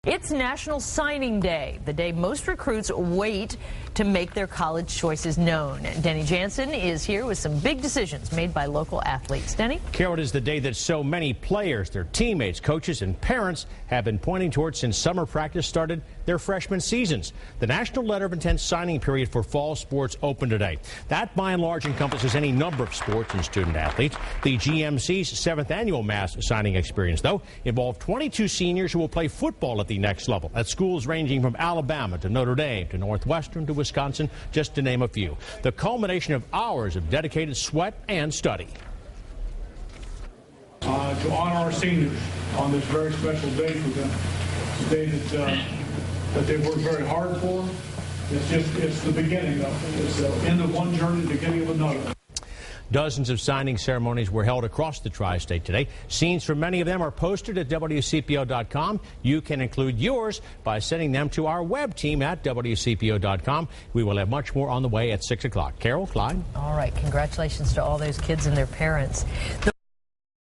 It's National Signing Day, the day most recruits wait to make their college choices known. Denny Jansen is here with some big decisions made by local athletes. Denny? Carol, it is the day that so many players, their teammates, coaches, and parents have been pointing towards since summer practice started their freshman seasons. The National Letter of Intent signing period for fall sports opened today. That, by and large, encompasses any number of sports and student athletes. The GMC's 7th annual mass signing experience, though, involved 22 seniors who will play football at the next level at schools ranging from Alabama to Notre Dame to Northwestern to Wisconsin, just to name a few. The culmination of hours of dedicated sweat and study. To honor our seniors on this very special day for them, it's a day that they worked very hard for. It's the beginning of it. It's the end of one journey, the beginning of another. Dozens of signing ceremonies were held across the tri-state today. Scenes from many of them are posted at WCPO.com. You can include yours by sending them to our web team at WCPO.com. We will have much more on the way at 6 o'clock. Carol, Clyde? All right. Congratulations to all those kids and their parents.